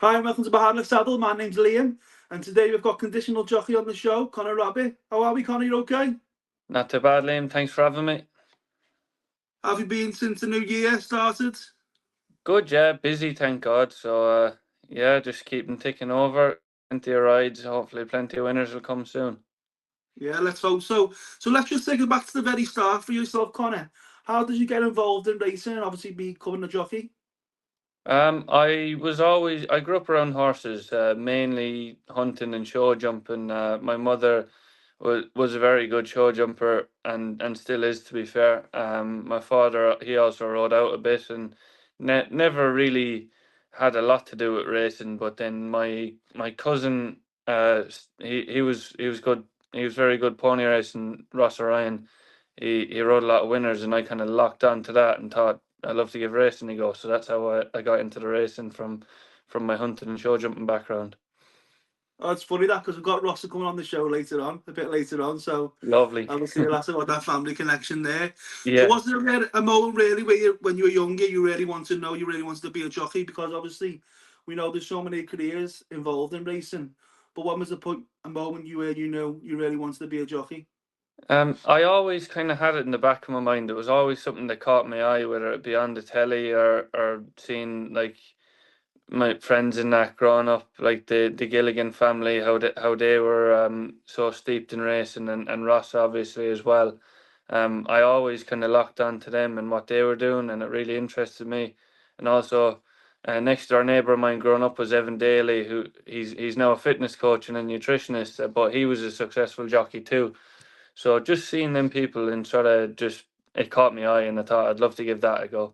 Hi, and welcome to Behind the Saddle. My name's Liam, and today we've got conditional jockey on the show, Conor. How are we, Conor? You okay? Not too bad, Liam. Thanks for having me. How have you been since the new year started? Good, yeah. Busy, thank God. So, yeah, just keeping ticking over. Plenty of rides. Hopefully, plenty of winners will come soon. Yeah, let's hope so. So let's just take it back to the very start for yourself, Conor. How did you get involved in racing and obviously becoming a jockey? I grew up around horses, mainly hunting and show jumping. My mother was a very good show jumper and still is, to be fair. My father, he also rode out a bit and never really had a lot to do with racing. But then my cousin, he was good. He was very good pony racing. Ross Orion, he rode a lot of winners, and I kind of locked on to that and thought I love to give racing a go. So that's how I got into the racing from my hunting and show jumping background. Oh, it's funny that because we've got Rossa coming on the show later on, a bit later on. So Lovely. obviously we'll ask about that family connection there. So Yeah. was there a moment really where when you were younger, you really wanted to know, you really wanted to be a jockey? Because obviously we know there's so many careers involved in racing. But when was the point, a moment you where you know you really wanted to be a jockey? I always kind of had it in the back of my mind. It was always something that caught my eye, whether it be on the telly or seeing like my friends in that growing up, like the Gilligan family, how they were so steeped in racing and Ross obviously as well. I always kind of locked on to them and what they were doing, and it really interested me. And also, next door neighbour of mine growing up was Evan Daly, who he's now a fitness coach and a nutritionist, but he was a successful jockey too. So just seeing them people and sort of just it caught my eye, and I thought I'd love to give that a go.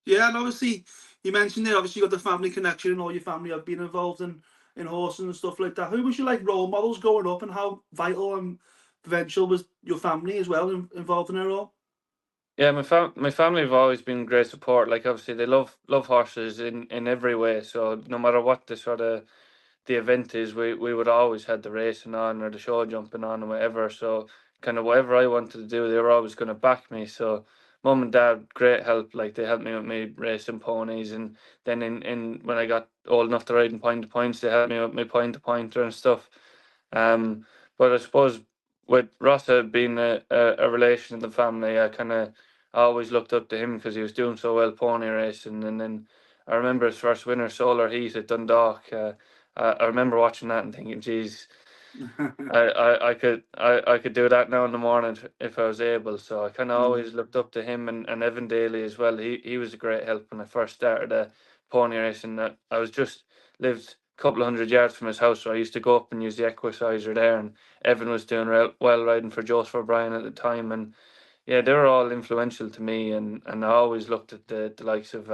Yeah, and obviously you mentioned there, obviously you got the family connection and all your family have been involved in horses and stuff like that. Who was your like role models growing up, and how vital and influential was your family as well involved in it all? Yeah, my family have always been great support. Like obviously they love horses in every way. So no matter what the sort of the event is, we would always had the racing on or the show jumping on or whatever. So kind of whatever I wanted to do, they were always going to back me. So mum and dad, great help. Like they helped me with my racing ponies, and then in when I got old enough to ride in point to points, they helped me with my point to pointer and stuff. But I suppose with Rossa being a relation in the family, I kind of always looked up to him because he was doing so well pony racing. And then I remember his first winner, Solar Heat at Dundalk. I remember watching that and thinking, geez, I could do that now in the morning if I was able. So I kind of Mm. always looked up to him and Evan Daly as well. He was a great help when I first started pony racing. I was just lived a couple of hundred yards from his house, so I used to go up and use the equisizer there. And Evan was doing well riding for Joseph O'Brien at the time, and yeah, they were all influential to me. And I always looked at the likes of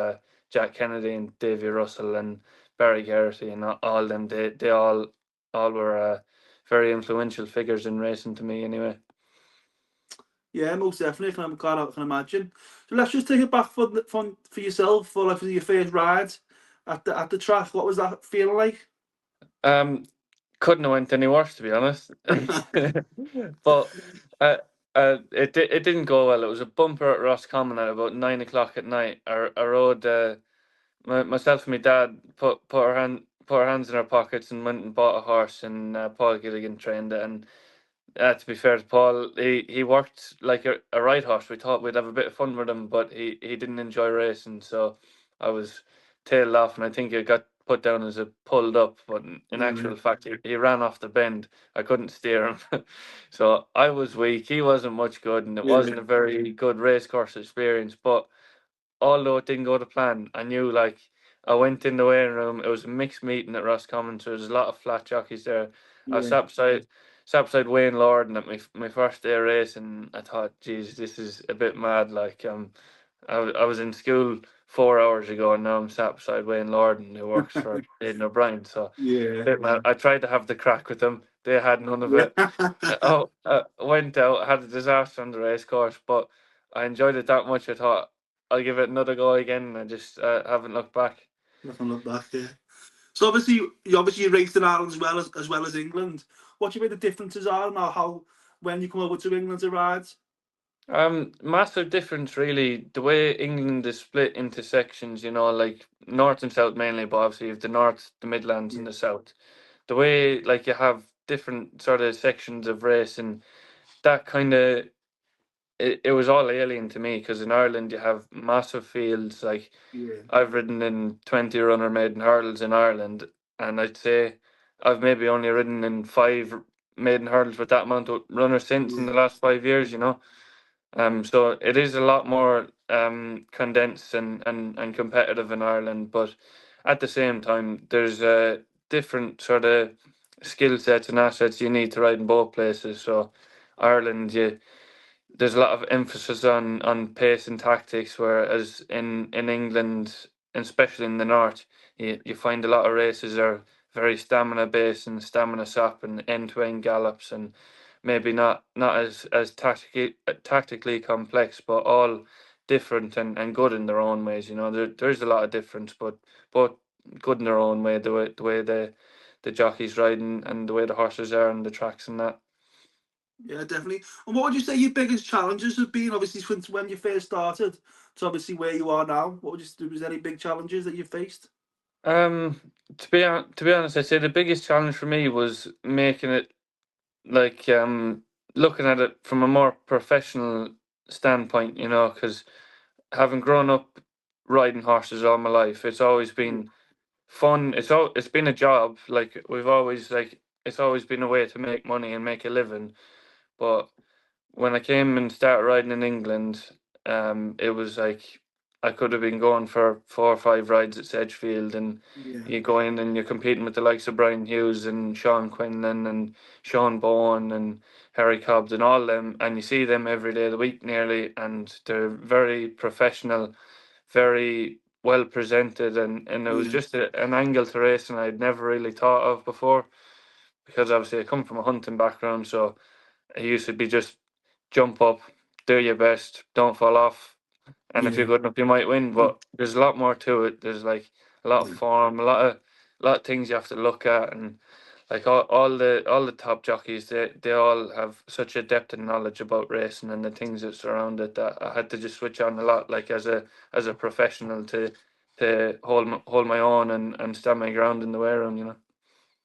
Jack Kennedy and Davy Russell and Barry Geraghty and all them. They all were very influential figures in racing to me anyway. Yeah, most definitely. I can imagine. So let's just take it back for yourself for like for your first ride at the track. What was that feeling like? Um, couldn't have went any worse, to be honest. But uh, it didn't go well. It was a bumper at Roscommon at about 9 o'clock at night. I rode myself and my dad put our hands in our pockets and went and bought a horse, and Paul Gilligan trained it. And to be fair to Paul, he worked like a right horse. We thought we'd have a bit of fun with him, but he didn't enjoy racing, so I was tailed off, and I think it got put down as a pulled up, but in Mm. actual fact, he ran off the bend. I couldn't steer him, so I was weak. He wasn't much good, and it Yeah. wasn't a very good race course experience. But although it didn't go to plan, I knew like I went in the weighing room. It was a mixed meeting at Roscommon, so there's a lot of flat jockeys there. I Yeah. sat beside Wayne Lorden at my first day of race, and I thought, geez, this is a bit mad. Like I was in school 4 hours ago, and now I'm sat beside Wayne Lorden, who works for Aidan O'Brien. So Yeah. bit mad. I tried to have the crack with them. They had none of Yeah. it. Went out, had a disaster on the race course, but I enjoyed it that much. I thought I'll give it another go again, and I just haven't looked back. Nothing look back. Yeah. So obviously you raced in Ireland as well as England. What do you think the differences are now? How when you come over to England to ride? Massive difference really. The way England is split into sections, like north and south mainly, but obviously you have the north, the Midlands, and Yeah, the south. The way like you have different sort of sections of race, and that kind of it was all alien to me because in Ireland you have massive fields. Like yeah, I've ridden in 20 runner maiden hurdles in Ireland, and I'd say I've maybe only ridden in five maiden hurdles with that amount of runners since in yeah, the last 5 years. So it is a lot more condensed and competitive in Ireland, but at the same time, there's different sort of skill sets and assets you need to ride in both places. So Ireland, there's a lot of emphasis on pace and tactics, whereas in England, and especially in the north, you find a lot of races are very stamina based and stamina sap and end to end gallops and maybe not as tactically complex, but all different and good in their own ways. There's a lot of difference, but both good in their own way. The way the jockeys riding and the way the horses are and the tracks and that. yeah, definitely. And what would you say your biggest challenges have been? Obviously, since when you first started to obviously where you are now. What would you? Was there any big challenges that you faced? Um, to be honest, I'd say the biggest challenge for me was making it like looking at it from a more professional standpoint, because having grown up riding horses all my life, it's always Yeah, been fun. It's been a job. Like we've always like it's always been a way to make money and make a living. But when I came and started riding in England, it was like I could have been going for 4 or 5 rides at Sedgefield, and yeah, you go in and you're competing with the likes of Brian Hughes and Sean Quinlan and Sean Bowen and Harry Cobbs and all them, and you see them every day of the week nearly, and they're very professional, very well presented, and it was yeah, just an angle to racing I'd never really thought of before, because obviously I come from a hunting background, so it used to be just jump up, do your best, don't fall off, and if you're yeah, good enough, you might win. But there's a lot more to it. There's like a lot of yeah. form, a lot of things you have to look at, and like all the top jockeys, they all have such a depth and knowledge about racing and the things that surround it that I had to just switch on a lot, like as a professional to hold my own and stand my ground in the way room.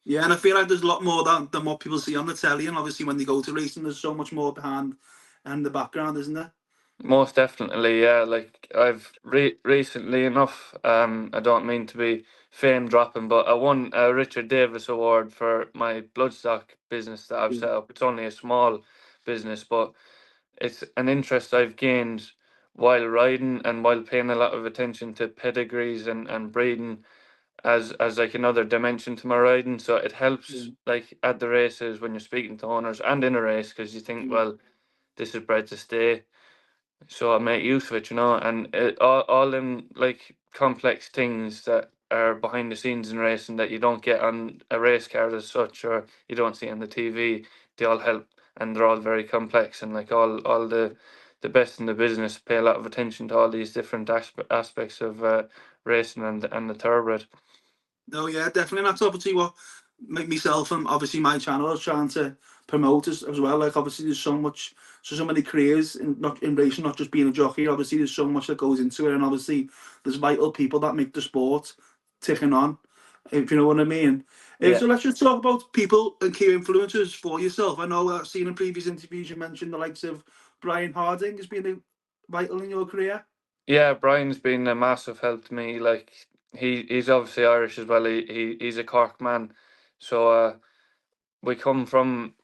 Yeah, and I feel like there's a lot more than what people see on the telly, and obviously when they go to racing, there's so much more behind and the background, isn't there? Most definitely, yeah. Like I've recently enough, I don't mean to be fame dropping, but I won a Richard Davis Award for my bloodstock business that I've Yeah, set up. It's only a small business, but it's an interest I've gained while riding and while paying a lot of attention to pedigrees and breeding as like another dimension to my riding. So it helps yeah, like at the races when you're speaking to owners and in a race because you think, yeah, well, this is bred to stay, so I make use of it, and all them like complex things that are behind the scenes in racing that you don't get on a race card as such, or you don't see on the TV. They all help, and they're all very complex, and like all the best in the business pay a lot of attention to all these different aspects of racing and the thoroughbred. no, yeah, definitely. And that's obviously what make myself and obviously my channel is trying to promote as well. Like obviously there's so many careers in not in racing, not just being a jockey. Obviously there's so much that goes into it, and obviously there's vital people that make the sport ticking on. If you know what I mean. Yeah. So let's just talk about people and key influencers for yourself. I know I've seen in previous interviews you mentioned the likes of Brian Harding has been vital in your career. Yeah, Brian's been a massive help to me. Like he's obviously Irish as well. He's a Cork man, so we come from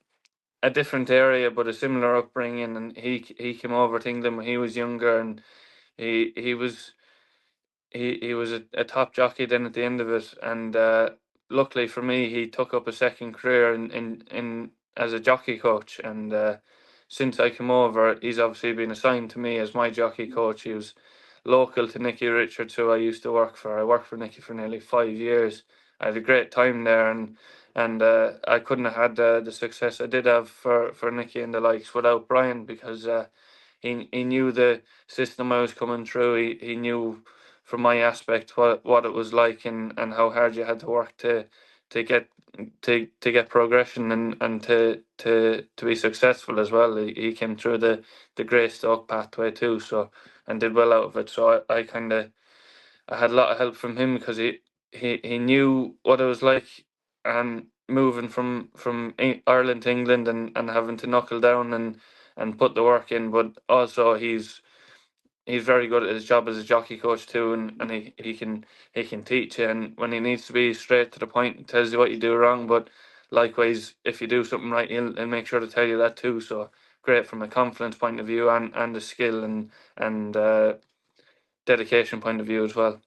a different area but a similar upbringing, and he came over to England when he was younger, and he was a top jockey then at the end of it, and luckily for me he took up a second career in as a jockey coach, and since I came over he's obviously been assigned to me as my jockey coach. He was local to Nicky Richards, who I used to work for. I worked for Nicky for nearly 5 years. I had a great time there, and I couldn't have had the success I did have for Nicky and the likes without Brian, because he knew the system I was coming through. He knew from my aspect what it was like, and how hard you had to work to get to get progression and to be successful as well. He came through the Grey Stoke pathway too, so and did well out of it. So I kind of I had a lot of help from him because he knew what it was like moving from Ireland to England and having to knuckle down and put the work in, but also he's very good at his job as a jockey coach too, and he can teach you, and when he needs to be straight to the point, he tells you what you do wrong, but likewise if you do something right, he'll make sure to tell you that too. So great from a confidence point of view and a skill and dedication point of view as well.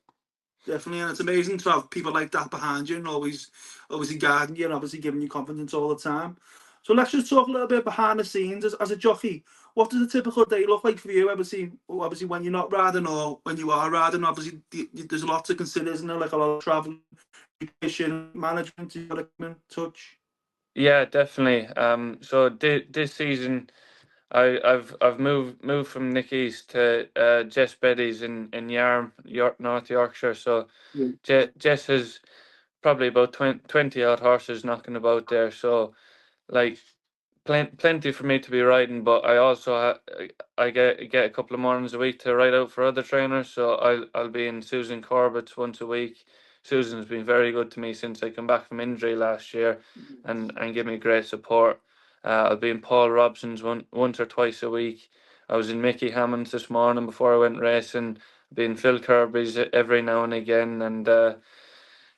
Definitely, and it's amazing to have people like that behind you and always, obviously guiding you and obviously giving you confidence all the time. So let's just talk a little bit behind the scenes as a jockey. What does a typical day look like for you? Obviously when you're not riding or when you are riding. Obviously, there's a lot to consider, isn't there? Like a lot of traveling, nutrition, management, you got to come in touch. Yeah, definitely. So this season, I've moved from Nicky's to Jess Betty's in Yarm, North Yorkshire. So Yeah. Jess has probably about 20 odd horses knocking about there. So like plenty for me to be riding, but I also I get a couple of mornings a week to ride out for other trainers. So I'll be in Susan Corbett's once a week. Susan's been very good to me since I come back from injury last year, and give me great support. I'll be in Paul Robson's once or twice a week. I was in Mickey Hammond's this morning before I went racing. Been Phil Kirby's every now and again, and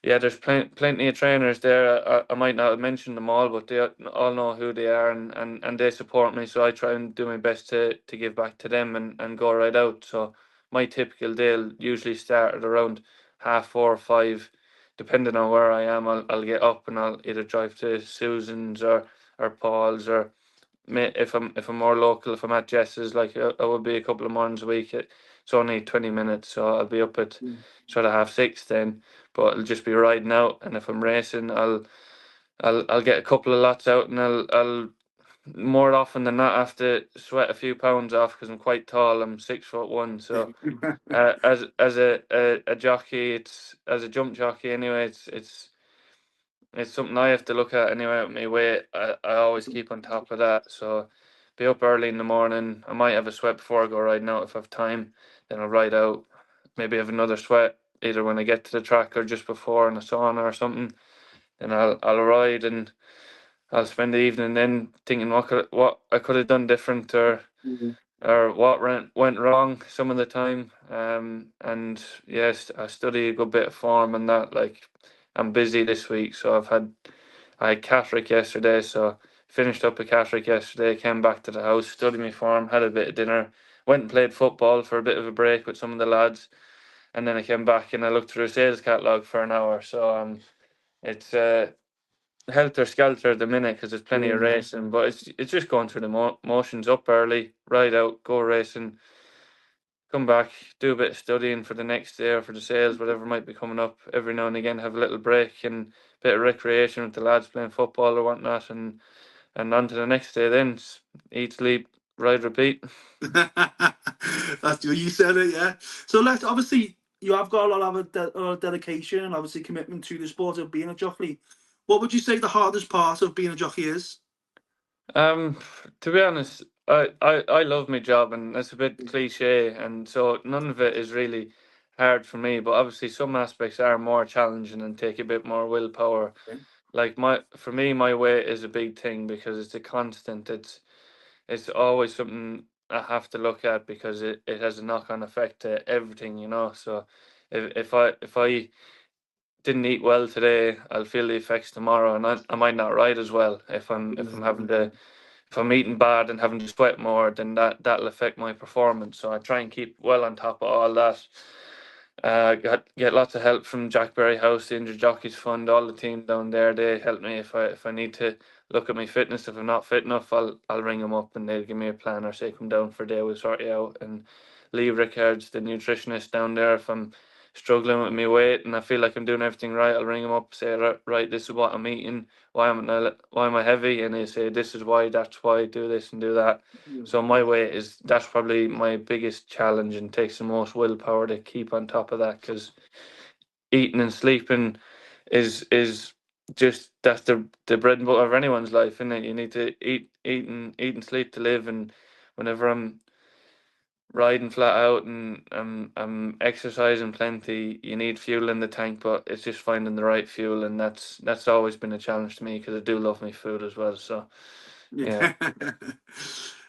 yeah, there's plenty of trainers there. I might not have mentioned them all, but they all know who they are, and they support me. So I try and do my best to give back to them and go right out. So my typical day will usually start at around 4:30, 5, depending on where I am. I'll get up and I'll either drive to Susan's or Paul's, or if I'm more local, if I'm at Jess's, like I will be a couple of mornings a week. It's only 20 minutes, so I'll be up at sort of 6:30 then. But I'll just be riding out, and if I'm racing, I'll get a couple of lots out, and I'll more often than not have to sweat a few pounds off because I'm quite tall. I'm 6'1", so as a jockey, it's as a jump jockey anyway. It's something I have to look at anyway with my weight. I always keep on top of that. So be up early in the morning. I might have a sweat before I go riding out if I have time. Then I'll ride out. Maybe have another sweat either when I get to the track or just before in a sauna or something. Then I'll ride and I'll spend the evening then thinking what I could have done different, or what went wrong some of the time. And yes, I study a good bit of form and that. Like I'm busy this week, so I had Catholic yesterday, so finished up a Catholic yesterday. Came back to the house, studied my form, had a bit of dinner, went and played football for a bit of a break with some of the lads, and then I came back and I looked through a sales catalogue for an hour. So it's helter skelter at the minute because there's plenty of racing, but it's just going through the motions. Up early, ride out, go racing, come back, do a bit of studying for the next day or for the sales, whatever might be coming up. Every now and again, have a little break and a bit of recreation with the lads playing football or whatnot, and on to the next day. Then eat, sleep, ride, repeat. That's you said it, yeah. So let's obviously you have got a lot of a lot of dedication and obviously commitment to the sport of being a jockey. What would you say the hardest part of being a jockey is? Um, to be honest, I love my job, and that's a bit cliche, and so none of it is really hard for me. But obviously, some aspects are more challenging and take a bit more willpower. Like for me, my weight is a big thing because it's a constant. It's always something I have to look at because it has a knock on effect to everything, you know. So if I didn't eat well today, I'll feel the effects tomorrow, and I might not ride as well if I'm having to if I'm eating bad and having to sweat more, then that'll affect my performance. So I try and keep well on top of all that. Get lots of help from Jack Berry House, the Injured Jockeys Fund, all the team down there. They help me if I need to look at my fitness. If I'm not fit enough, I'll ring them up and they'll give me a plan or say come down for a day. We'll sort you out. And Lee Rickards, the nutritionist down there, if I'm struggling with my weight and I feel like I'm doing everything right, I'll ring him up, say right, this is what I'm eating. Why am I heavy? And they say this is why, that's why, do this and do that. So my weight that's probably my biggest challenge and takes the most willpower to keep on top of that because eating and sleeping is just that's the bread and butter of anyone's life, isn't it? You need to eat and sleep to live. And whenever I'm riding flat out and I'm exercising plenty, you need fuel in the tank, but it's just finding the right fuel, and that's always been a challenge to me because I do love my food as well. So yeah, Yeah.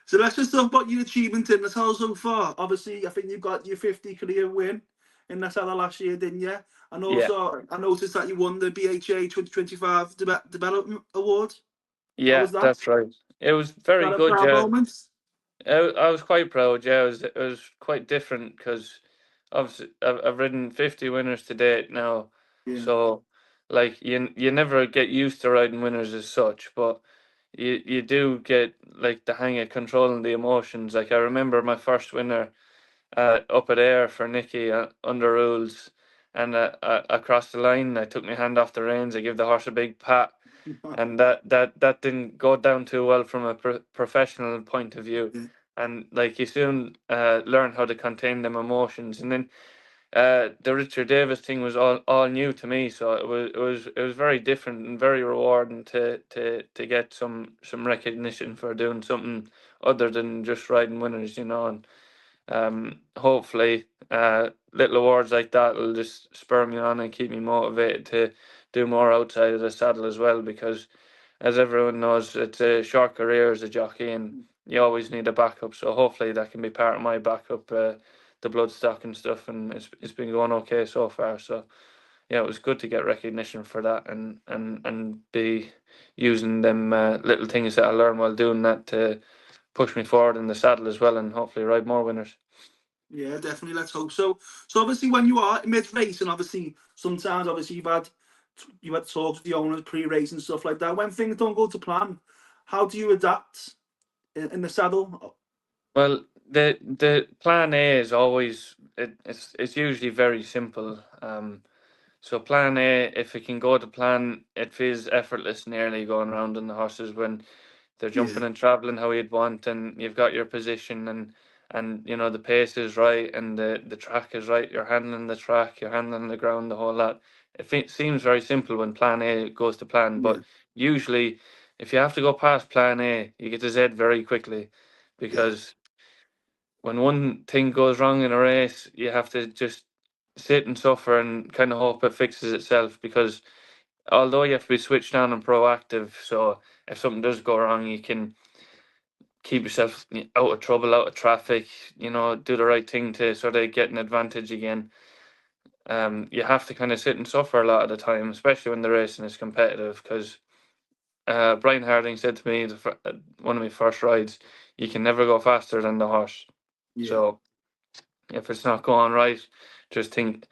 So let's just talk about your achievement in the title so far. Obviously, I think you got your 50 career win in the title last year, didn't you? And yeah, also, I noticed that you won the BHA 2025 Development Award. How yeah, was that? that's right. It was Was very that a good. proud Yeah, moment? I was quite proud. Yeah, it was quite different because obviously I've ridden 50 winners to date now, Yeah. so like you never get used to riding winners as such, but you do get like the hang of controlling the emotions. Like I remember my first winner up at air for Nicky under rules, and across the line I took my hand off the reins. I give the horse a big pat, and that didn't go down too well from a professional point of view. Yeah. And like you soon learn how to contain them emotions, and then the Richard Davis thing was all new to me, so it was very different and very rewarding to get some recognition for doing something other than just riding winners, and hopefully little awards like that will just spur me on and keep me motivated to do more outside of the saddle as well, because as everyone knows, it's a short career as a jockey, and you always need a backup. So hopefully that can be part of my backup, the bloodstock and stuff. And it's been going okay so far. So yeah, it was good to get recognition for that, and be using them little things that I learned while doing that to push me forward in the saddle as well, and hopefully ride more winners. Yeah, definitely. Let's hope so. So obviously, when you are mid race, and obviously sometimes obviously you've had talks with the owners pre-race and stuff like that. When things don't go to plan, how do you adapt in the saddle? Well, the plan A is always it's usually very simple. So plan A, if it can go to plan, it feels effortless nearly going around on the horses when they're jumping Yeah, and traveling how you'd want, and you've got your position, and the pace is right, and the track is right. You're handling the track, you're handling the ground, the whole lot. Seems very simple when plan A goes to plan, yeah, but usually if you have to go past plan A, you get to Z very quickly, yeah, because when one thing goes wrong in a race, you have to just sit and suffer and kind of hope it fixes itself, because although you have to be switched on and proactive, so if something does go wrong, you can keep yourself out of trouble, out of traffic, do the right thing to sort of get an advantage again. You have to kind of sit and suffer a lot of the time, especially when the racing is competitive, because Brian Harding said to me, one of my first rides, you can never go faster than the horse. yeah, So if it's not going right, just think,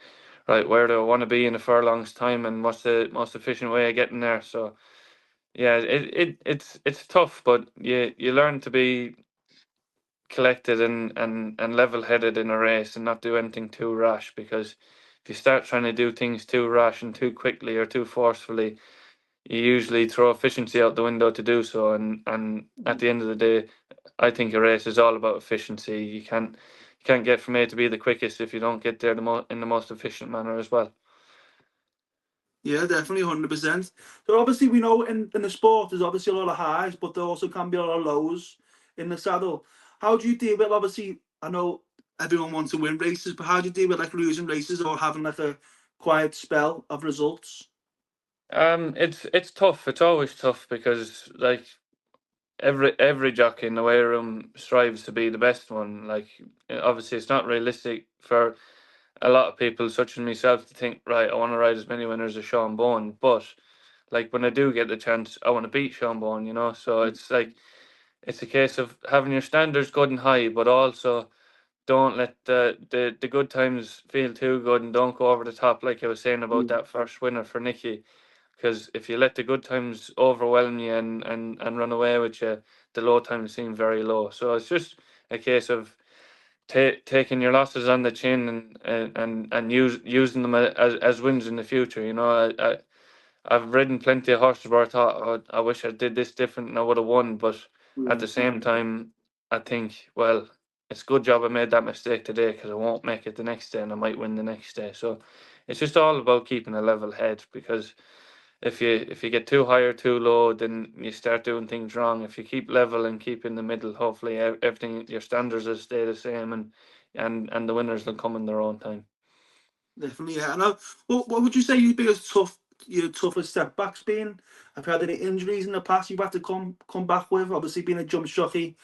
right, where do I want to be in a furlong's time, and what's the most efficient way of getting there? So yeah, it's tough, but you learn to be collected and level headed in a race and not do anything too rash, because if you start trying to do things too rash and too quickly or too forcefully, you usually throw efficiency out the window to do so. And at the end of the day, I think a race is all about efficiency. You can't get from A to B the quickest if you don't get there in the most efficient manner as well. yeah. Definitely, 100%. So obviously, we know in the sport there's obviously a lot of highs, but there also can be a lot of lows in the saddle. How do you deal with? Obviously, I know everyone wants to win races, but how do you deal with like losing races or having like a quiet spell of results? It's tough. It's always tough, because like every jockey in the weigh room strives to be the best one. Like obviously, it's not realistic for a lot of people, such as myself, to think, right, I want to ride as many winners as Sean Bowen. But like when I do get the chance, I want to beat Sean Bowen. So it's like it's a case of having your standards good and high, but also don't let the good times feel too good, and don't go over the top, like I was saying about Yeah. that first winner for Nicky. Because if you let the good times overwhelm you and run away with you, the low times seem very low. So it's just a case of taking your losses on the chin, and using them as wins in the future. I've ridden plenty of horses where I thought, oh, I wish I did this different and I would have won. But at Yeah. the same time, I think, well, it's a good job I made that mistake today, because I won't make it the next day and I might win the next day. So it's just all about keeping a level head, because if you get too high or too low, then you start doing things wrong. If you keep level and keep in the middle, hopefully everything your standards will stay the same, and the winners will come in their own time. Definitely, yeah. And what would you say your biggest your toughest setbacks been? Have you had any injuries in the past you've had to come back with? Obviously, being a jump jockey,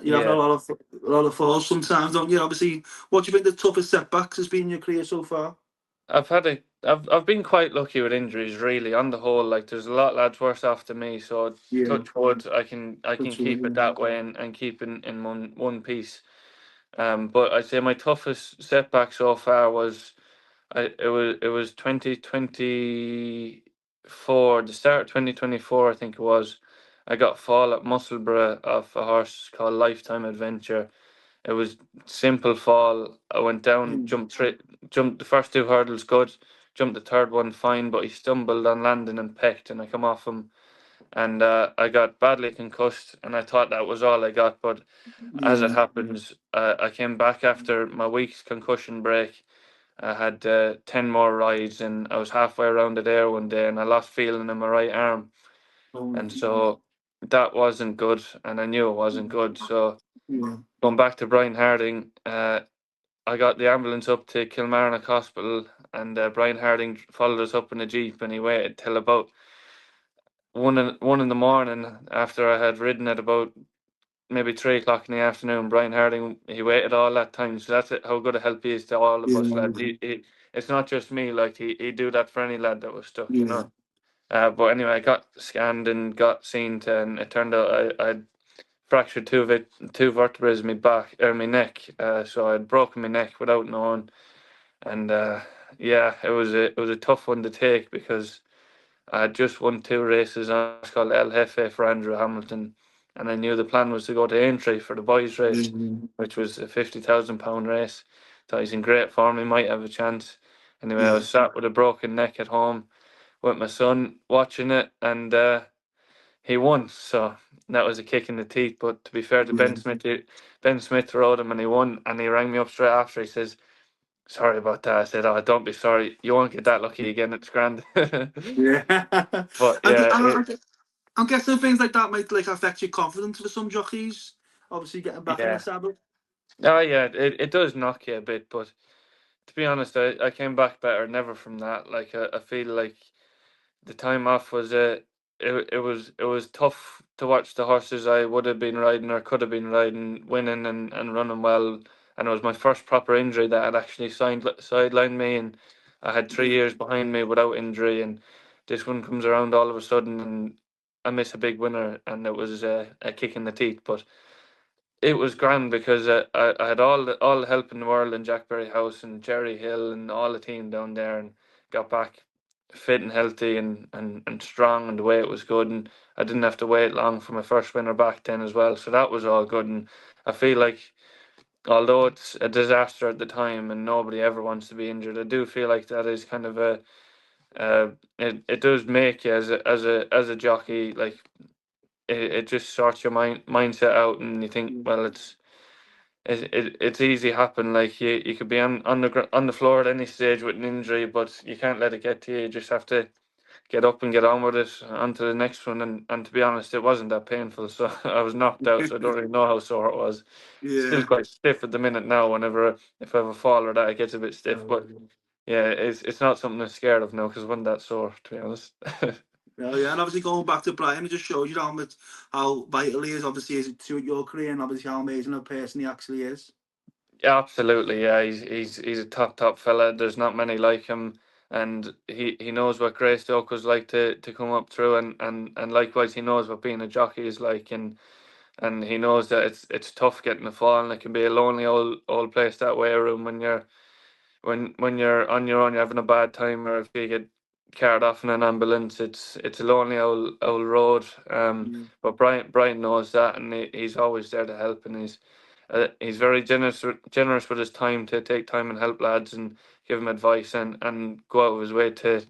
you're having Yeah, a lot of falls sometimes, don't you? Obviously, what do you think the toughest setbacks has been in your career so far? I've been quite lucky with injuries, really. On the whole, like there's a lot of lads worse off than me, so Yeah, touch wood, I can that's keep it really, that way and keep in one piece. But I'd say my toughest setback so far was it was 2024, the start of 2024, I think it was. I got a fall at Musselburgh off a horse called Lifetime Adventure. It was simple fall. I went down, yeah. jumped the first two hurdles good, jumped the third one fine, but he stumbled on landing and pecked, and I come off him, and I got badly concussed, and I thought that was all I got, but as it Yeah. happens, I came back after my week's concussion break. I had 10 more rides, and I was halfway around the there one day, and I lost feeling in my right arm, Oh, and so that wasn't good, and I knew it wasn't good. So yeah. going back to Brian Harding, I got the ambulance up to Kilmarnock Hospital, and Brian Harding followed us up in a jeep, and he waited till about one in the morning after I had ridden at about maybe 3 o'clock in the afternoon. Brian Harding, he waited all that time, so that's it, how good a help he is to all of us lads. Yeah. It's not just me, like he'd do that for any lad that was stuck, you Yeah. know. But anyway, I got scanned and got seen to, and it turned out I'd fractured two vertebrae in my back or my neck. So I'd broken my neck without knowing, and yeah, it was a tough one to take because I had just won two races on what's called El Jefe for Andrew Hamilton, and I knew the plan was to go to Aintree for the boys' race, Yeah. which was a £50,000 race. So he's in great form; he might have a chance. Anyway, I Yeah. was sat with a broken neck at home with my son watching it, and he won. So that was a kick in the teeth. But to be fair to Ben Yeah. Smith, Ben Smith rode him and he won. And he rang me up straight after. He says, "Sorry about that." I said, "Oh, don't be sorry. You won't get that lucky again. It's grand." Yeah. But I, yeah, I'm guessing things like that might like affect your confidence for some jockeys. Obviously, getting back in the yeah, saddle. yeah, it does knock you a bit. But to be honest, I came back better. Never from that. Like I feel like the time off was it was tough to watch the horses I would have been riding or could have been riding winning and running well, and it was my first proper injury that had actually sidelined me, and I had 3 years behind me without injury, and this one comes around all of a sudden and I miss a big winner, and it was a kick in the teeth. But it was grand because I had all the help in the world in Jackberry House and Jerry Hill and all the team down there, and got back fit and healthy and strong, and the weight was good, and I didn't have to wait long for my first winner back then as well, so that was all good. And I feel like although it's a disaster at the time and nobody ever wants to be injured, I do feel like that is kind of it does make you as a jockey, like it just sorts your mindset out, and you think, well, it's easy happen. Like you could be on the floor at any stage with an injury, but you can't let it get to you. You just have to get up and get on with it, on to the next one. And to be honest, it wasn't that painful. So I was knocked out, so I don't really know how sore it was. Still Yeah. quite stiff at the minute now. Whenever if I have a fall or that, it gets a bit stiff. But yeah, it's not something I'm scared of now because I wasn't that sore, to be honest. Yeah, yeah, and obviously going back to Brian, it just shows you how vital he is, obviously, is to your career, and obviously how amazing a person he actually is. Yeah, absolutely. Yeah, he's a top fella. There's not many like him, and he knows what Greystoke was like to come up through, and likewise he knows what being a jockey is like, and he knows that it's tough getting a fall, and it can be a lonely old place, that way room, when you're on your own, you're having a bad time, or if you get carried off in an ambulance, it's a lonely old road. Yeah. But Brian knows that, and he's always there to help, and he's very generous with his time, to take time and help lads and give them advice, and go out of his way to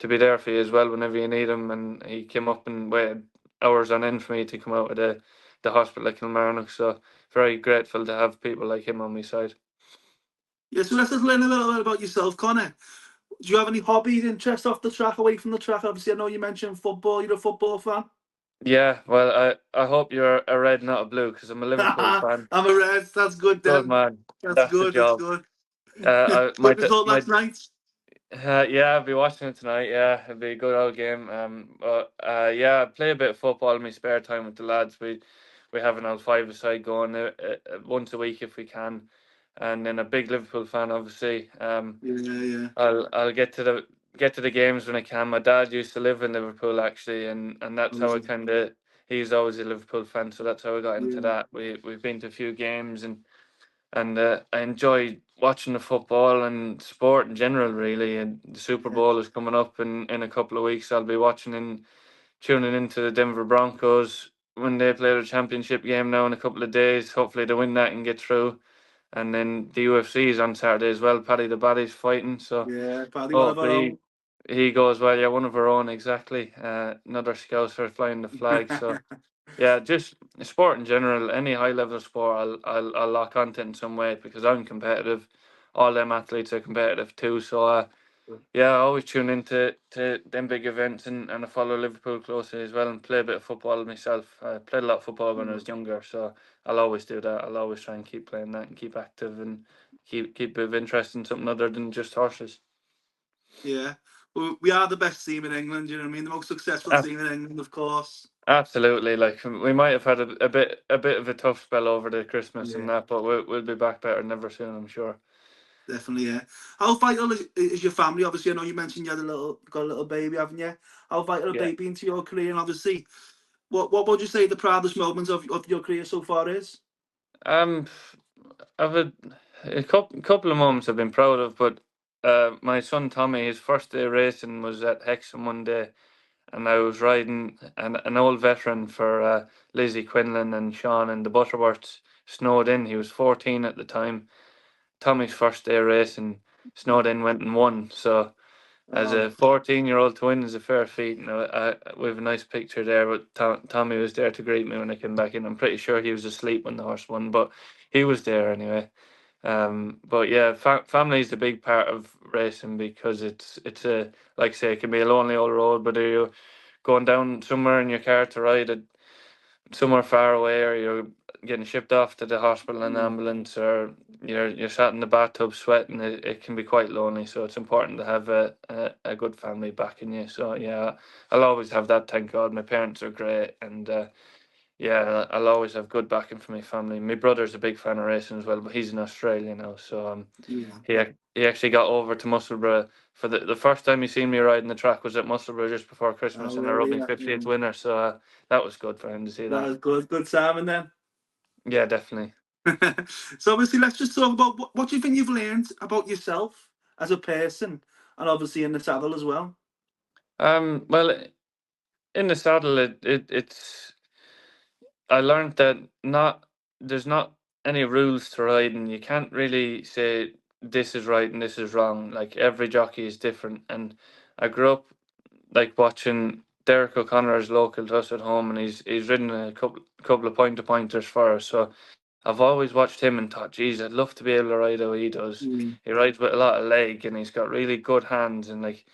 be there for you as well whenever you need him. And he came up and waited hours on end for me to come out of the hospital at Kilmarnock. So very grateful to have people like him on my side. Yeah, so let's just learn a little bit about yourself, Connor. Do you have any hobbies, interests off the track, away from the track? Obviously, I know you mentioned football. You're a football fan. Yeah, well, I hope you're a red, not a blue, because I'm a Liverpool I'm fan. a Reds. That's good Good then. man, That's that's the good. That's job. good. My Good result my last night. yeah, I'll be watching it tonight. Yeah, it'll be a good old game. But yeah, I play a bit of football in my spare time with the lads. We have an old five-a-side going once a week if we can, and then a big Liverpool fan, obviously. Yeah, yeah. I'll get to the games when I can. My dad used to live in Liverpool actually, and that's how I Oh, kind of. He's always a Liverpool fan, so that's how I got into yeah, that. We've been to a few games and I enjoy watching the football and sport in general, really. And the Super yeah, Bowl is coming up in a couple of weeks. I'll be watching and tuning into the Denver Broncos when they play their championship game now in a couple of days. Hopefully, they win that and get through. And then the UFC is on Saturday as well. Paddy the Baddy's fighting, so yeah. Probably one of our hopefully own. he goes well. Yeah, one of our own exactly. Another Scouser flying the flag. So yeah, just sport in general, any high level sport, I'll lock onto it in some way because I'm competitive. All them athletes are competitive too. So yeah, I always tune into to them big events and I follow Liverpool closely as well and play a bit of football myself. I played a lot of football when I was younger, so I'll always do that. I'll always try and keep playing that and keep active and keep a bit of interest in something other than just horses. Yeah. We are the best team in England, you know what I mean? The most successful team in England, of course. Absolutely, like we might have had a bit of a tough spell over the Christmas and Yeah, that, but we'll be back better than ever soon, I'm sure. definitely, yeah. How vital is your family? Obviously, I know you mentioned you had got a little baby, haven't you? How vital have Yeah. they been to your career? And obviously, what would you say the proudest moments of your career so far is? Um, I've had a couple of moments I've been proud of, but my son Tommy, his first day racing was at Hexham one day, and I was riding an old veteran for Lizzie Quinlan and Sean and the Butterworths snowed in. He was 14 at the time. Tommy's first day racing, snowed in, went and won. So as Oh, a 14-year-old to win is a fair feat. You know, we have a nice picture there, but Tommy was there to greet me when I came back in. I'm pretty sure he was asleep when the horse won, but he was there anyway. But yeah, family is a big part of racing because it's a like I say, it can be a lonely old road, but you're going down somewhere in your car to ride it somewhere far away, or you're getting shipped off to the hospital in an mm, ambulance, or you're sat in the bathtub sweating, it can be quite lonely. So it's important to have a good family backing you. So yeah, I'll always have that. Thank God, my parents are great, and yeah, I'll always have good backing from my family. My brother's a big fan of racing as well, but he's in Australia now, so yeah. he actually got over to Musselburgh for the first time he seen me riding the track was at Musselburgh just before Christmas, Oh, and I rode my really? Yeah. 50th winner. So that was good for him to see That that. is good. Good timing then. Yeah, definitely. So obviously, let's just talk about what do you think you've learned about yourself as a person, and obviously in the saddle as well. Well, in the saddle, it's I learned that not there's not any rules to riding. You can't really say this is right and this is wrong. Like every jockey is different, and I grew up like watching Derek O'Connor is local to us at home, and he's ridden a couple of point to pointers for us. So I've always watched him and thought, geez, I'd love to be able to ride how he does. Mm. He rides with a lot of leg, and he's got really good hands, and like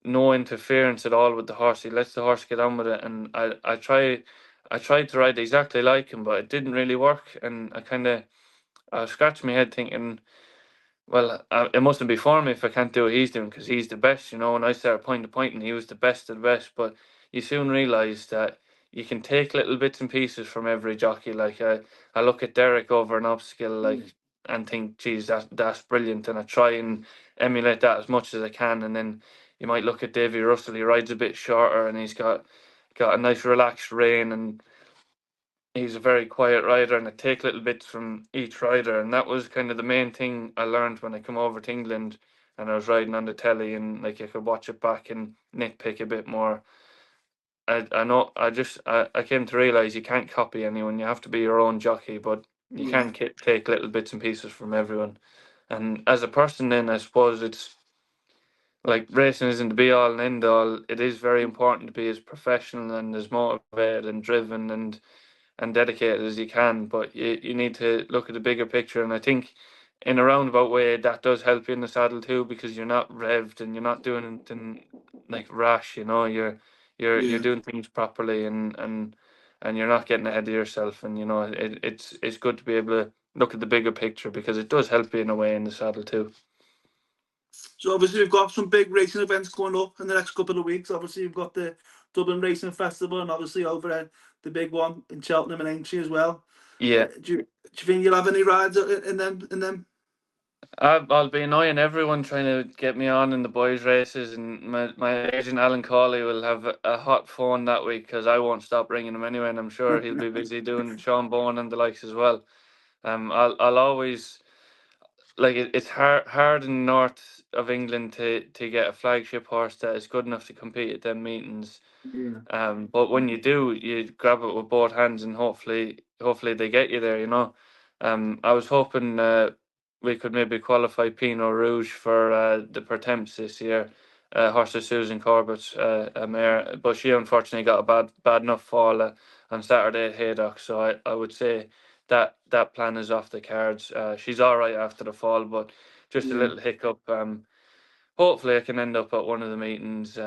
no interference at all with the horse. He lets the horse get on with it, and I tried to ride exactly like him, but it didn't really work, and I scratched my head thinking, well, it mustn't be for me if I can't do what he's doing because he's the best, you know. And I started point to point, and he was the best of the best. But you soon realise that you can take little bits and pieces from every jockey. Like I look at Derek over an obstacle, like Mm. and think, geez, that's brilliant, and I try and emulate that as much as I can. And then you might look at Davy Russell; he rides a bit shorter, and he's got a nice relaxed rein, and he's a very quiet rider, and I take little bits from each rider, and that was kind of the main thing I learned when I come over to England and I was riding on the telly, and like I could watch it back and nitpick a bit more. I know I came to realize you can't copy anyone. You have to be your own jockey, but you Yeah. can take little bits and pieces from everyone. And as a person, then I suppose it's like racing isn't the be all and end all. It is very important to be as professional and as motivated and driven and dedicated as you can, but you need to look at the bigger picture. And I think in a roundabout way, that does help you in the saddle too, because you're not revved and you're not doing anything like rash. You know, you're Yeah. doing things properly, and you're not getting ahead of yourself. And you know, it's good to be able to look at the bigger picture, because it does help you in a way in the saddle too. So obviously we've got some big racing events coming up in the next couple of weeks. Obviously we've got the Dublin Racing Festival, and obviously over there the big one in Cheltenham and Aintree as well. Yeah. Do you think you'll have any rides in them? In them? I'll be annoying everyone trying to get me on in the boys' races, and my agent Alan Cawley will have a hot phone that week, because I won't stop ringing him anyway, and I'm sure he'll be busy doing Sean Bowen and the likes as well. I'll always like it's hard in the north of England to get a flagship horse that is good enough to compete at them meetings. Yeah. But when you do, you grab it with both hands, and hopefully they get you there. You know, I was hoping we could maybe qualify Pinot Rouge for the Pertemps this year. Horse of Susan Corbett's a mare, but she unfortunately got a bad enough fall on Saturday at Haydock. So I would say that plan is off the cards. She's all right after the fall, but just a Yeah. little hiccup. Hopefully, I can end up at one of the meetings.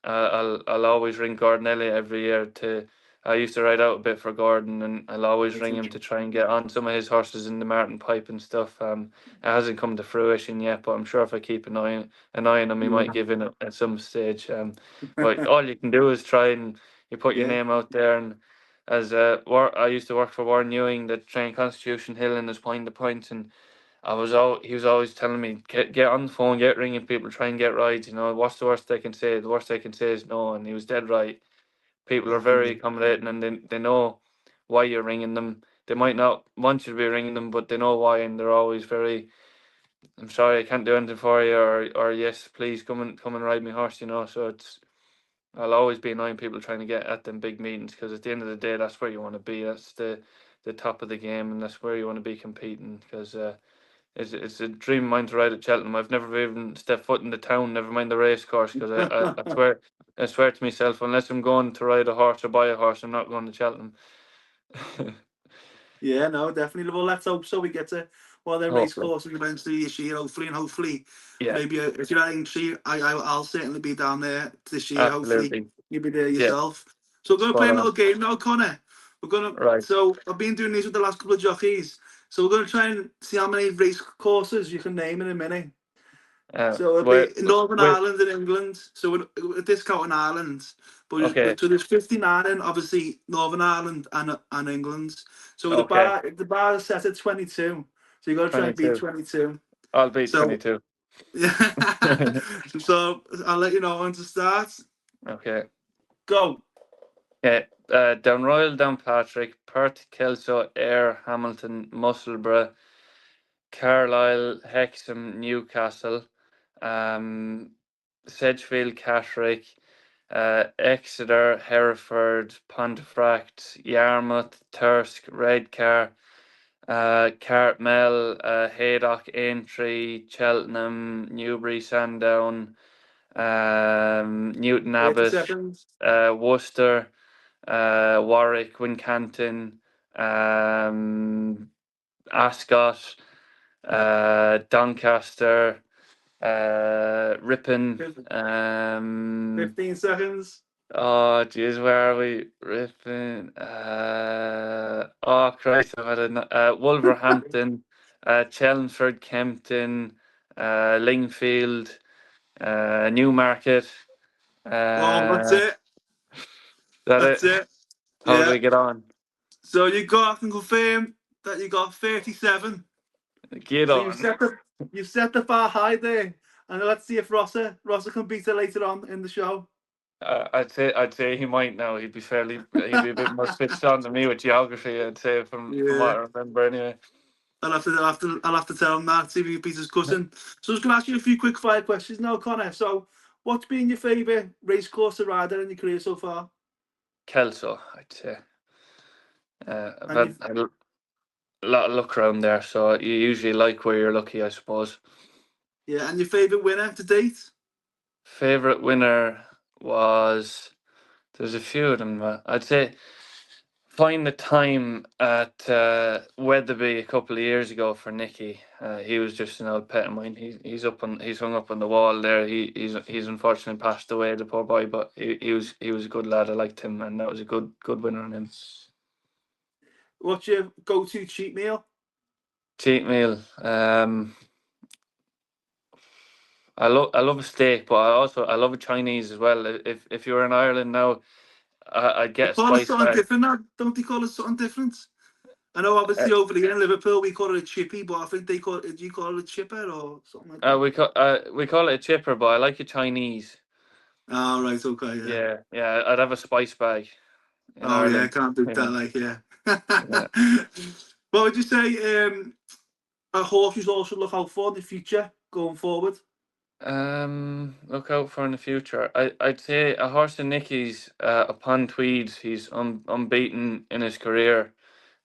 I'll always ring Gordon Elliott every year to. I used to ride out a bit for Gordon, and I'll always ring him to try and get on some of his horses in the Martin Pipe and stuff. It hasn't come to fruition yet, but I'm sure if I keep an eye on him, he might give in at some stage. But all you can do is try, and you put your Yeah. name out there. And as I used to work for Warren Ewing, that trained Constitution Hill in his point to points, and he was always telling me, get on the phone, get ringing people, try and get rides. You know, what's the worst they can say? The worst they can say is no, and he was dead right. People are very Definitely. accommodating, and they know why you're ringing them. They might not want you to be ringing them, but they know why, and they're always very. I'm sorry, I can't do anything for you, or yes, please come and ride my horse. You know, so it's. I'll always be annoying people trying to get at them big meetings, because at the end of the day, that's where you want to be. That's the top of the game, and that's where you want to be competing, because. It's a dream of mine to ride at Cheltenham. I've never even stepped foot in the town, never mind the race course, because I swear to myself, unless I'm going to ride a horse or buy a horse, I'm not going to Cheltenham. Yeah, no, definitely. Well, let's hope so. We get to one of the race Hopefully. courses eventually this year, hopefully, and hopefully, Yeah, maybe if you're at Aintree, I'll certainly be down there this year. Hopefully, absolutely. you'll be there Yeah, yourself. So we're gonna spot play a little on. game now, Connor. We're gonna. Right. So I've been doing these with the last couple of jockeys. So we're gonna try and see how many race courses you can name in a minute. So it'll be Wait, in Northern wait. Ireland and England. So with a discount in Ireland, Okay, so there's 59 in obviously Northern Ireland and England. So okay. the bar is set at 22. So you got to try and beat 22. 22. I'll beat So 22. yeah. So I'll let you know when to start. Okay. Go. Yeah. Down Royal, Downpatrick, Perth, Kelso, Ayr, Hamilton, Musselburgh, Carlisle, Hexham, Newcastle, um, Sedgefield, Catterick, Exeter, Hereford, Pontefract, Yarmouth, Thirsk, Redcar, Cartmel, Haydock, Aintree, Cheltenham, Newbury, Sandown, Newton 30 Abbot, seconds. Worcester, Warwick, Wincanton, Ascot, Doncaster, Ripon. 15 seconds. Oh, geez, where are we? Ripon. Oh, Christ, I've had Wolverhampton, Chelmsford, Kempton, Lingfield, Newmarket. Oh, that's Is it. that That's it? it. How do Yeah. we get on? So I can confirm that you got 37. Get So on. you set the bar high there, and let's see if Rossa can beat her later on in the show. I'd say he might now. He'd be a bit more switched on than me with geography. I'd say from what Yeah, I remember anyway. I'll have to tell him that. See if he beats his cousin. So I was going to ask you a few quick fire questions now, Connor. So, what's been your favourite race course to rider in your career so far? Kelso, I'd say. I've And had you, a lot of luck around there, so you usually like where you're lucky, I suppose. yeah, and your favourite winner to date? Favorite winner was there's a few of them. I'd say find the time at Weatherby a couple of years ago for Nicky. He was just an old pet of mine. He's hung up on the wall there. He's unfortunately passed away, the poor boy, but he was a good lad. I liked him, and that was a good winner on him. What's your go-to cheat meal? Cheat meal. I love a steak, but I love a Chinese as well. If you were in Ireland now, I'd They get a call it spice something bag. different now. Don't they call it something different? I know, obviously, over here in Liverpool, we call it a chippy, but I think they call it. Do you call it a chipper or something like that? We call it a chipper, but I like a Chinese. Oh, right, okay, yeah. Yeah. I'd have a spice bag in Oh, yeah, I Ireland. can't do Yeah, that, like, yeah. yeah. What would you say a horse you also look out for in the future, going forward? Look out for in the future. I'd say a horse in Nicky's upon Tweeds. He's unbeaten in his career.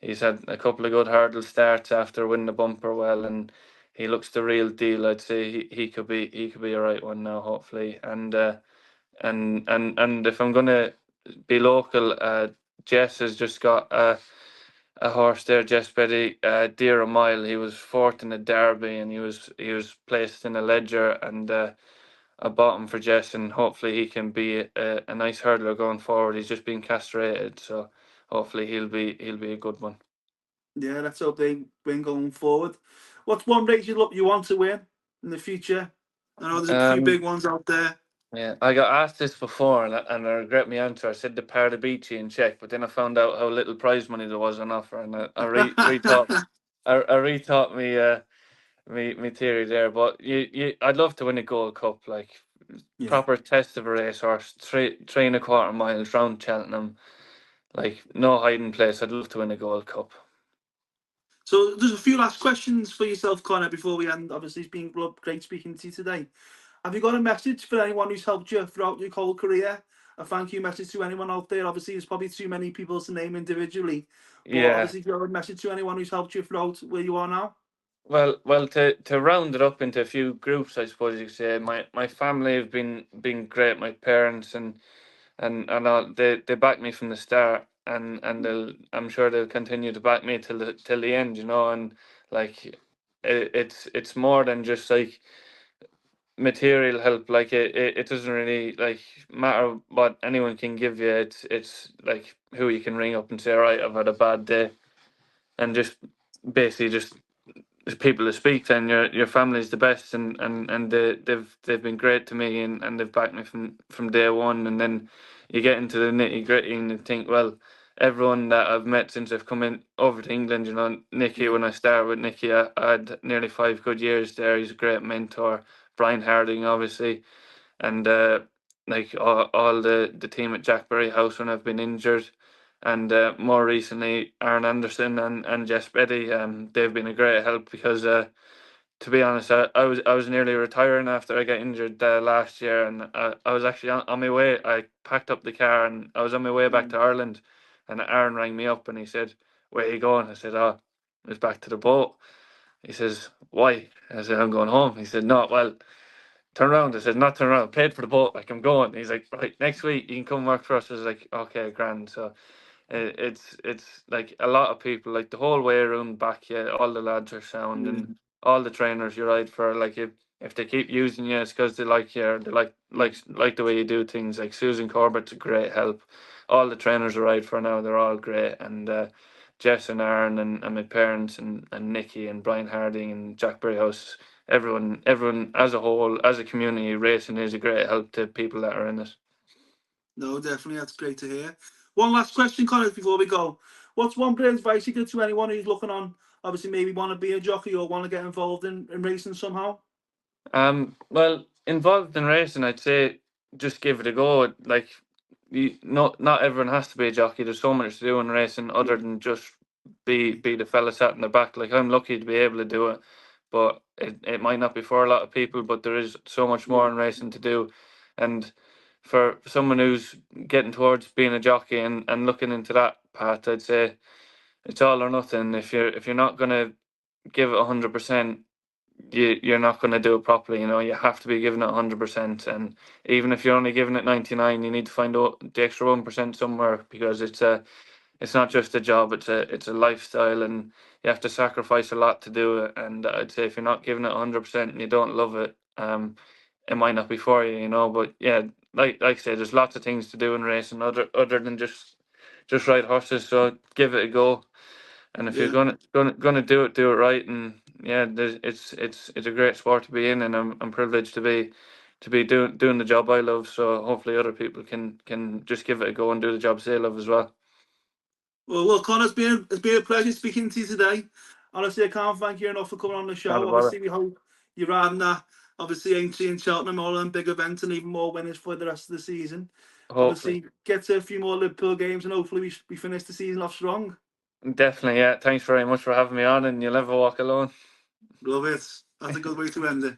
He's had a couple of good hurdle starts after winning the bumper well, and he looks the real deal. I'd say he could be a right one now, hopefully. And if I'm gonna be local, Jess has just got a horse there, Jess Betty, Dear a Mile. He was fourth in the Derby, and he was placed in a Ledger, and I bought him for Jess, and hopefully he can be a nice hurdler going forward. He's just been castrated, so hopefully he'll be a good one. Yeah, let's hope they win going forward. What's one race you want to win in the future? I know there's a few Um, big ones out there. yeah, I got asked this before, and I regret my answer. I said the Pardubice in Czech, but then I found out how little prize money there was on offer, and I rethought. I rethought me theory there. But I'd love to win a Gold Cup, like Yeah. proper test of a racehorse, 3.25 miles round Cheltenham, like no hiding place. I'd love to win a Gold Cup. So there's a few last questions for yourself, Connor, before we end. Obviously, it's been great speaking to you today. Have you got a message for anyone who's helped you throughout your whole career? A thank you message to anyone out there? Obviously, there's probably too many people to name individually, but Yeah. obviously, if you have a message to anyone who's helped you throughout where you are now? Well, to round it up into a few groups, I suppose you could say my family have been great. My parents and all, they backed me from the start, and I'm sure they'll continue to back me till the end, and like it's more than just like material help. Like it doesn't really like matter what anyone can give you. It's like who you can ring up and say, all right, I've had a bad day, and just basically just there's people to speak to, and your family's the best, and they've been great to me, and they've backed me from day one. And then you get into the nitty gritty and you think, well, everyone that I've met since I've come in over to England, Nicky, Yeah, when I started with Nicky, I had nearly 5 good years there. He's a great mentor. Brian Harding, obviously, and like all the team at Jackberry House when I've been injured, and more recently Aaron Anderson and Jess Betty. They've been a great help because to be honest, I was nearly retiring after I got injured last year, and I was actually on my way. I packed up the car and I was on my way back to Ireland, and Aaron rang me up and he said, "Where are you going?" I said, "Oh, it's back to the boat." He says, "Why?" I said, "I'm going home." He said, "No, well, turn around." I said, "Not turn around. Paid for the boat. Like I'm going." He's like, "Right, next week you can come work for us." I was like, "Okay, grand." So it's like a lot of people, like the whole way around back. Yeah, all the lads are sound, and all the trainers you ride for. Like if they keep using you, it's because they like you. Or they like the way you do things. Like Susan Corbett's a great help. All the trainers I ride for now, they're all great, and Jess and Aaron and my parents and Nicky and Brian Harding and Jack House. Everyone as a whole, as a community, racing is a great help to people that are in it. no, definitely, that's great to hear. One last question, Connor, before we go. What's one bit of advice you give to anyone who's looking on, obviously maybe want to be a jockey or want to get involved in racing somehow? Well, involved in racing, I'd say just give it a go. Like, not everyone has to be a jockey. There's so much to do in racing other Yeah, than just be the fella sat in the back. Like I'm lucky to be able to do it, but it might not be for a lot of people. But there is so much more yeah, in racing to do, and for someone who's getting towards being a jockey and looking into that path, I'd say it's all or nothing. If you're not gonna give it 100%, you're not going to do it properly. You have to be giving it 100%, and even if you're only giving it 99, you need to find out the extra 1% somewhere because it's not just a job; it's a lifestyle, and you have to sacrifice a lot to do it. And I'd say if you're not giving it 100% and you don't love it, it might not be for you, you know. But yeah, like I say, there's lots of things to do in racing other than just ride horses. So give it a go. And if you're Yeah. gonna do it right, and yeah, it's a great sport to be in, and I'm privileged to be doing the job I love. So hopefully other people can just give it a go and do the jobs they love as well. Well, Conor, it's been a pleasure speaking to you today. Honestly, I can't thank you enough for coming on the Not a show. bother. Obviously, we hope you're riding that. Obviously, Aintree and Cheltenham, all them big events, and even more winners for the rest of the season. Hopefully, Obviously, get to a few more Liverpool games, and hopefully, we finish the season off strong. definitely. Yeah, thanks very much for having me on, and you'll never walk alone. Love it. That's a good way to end it.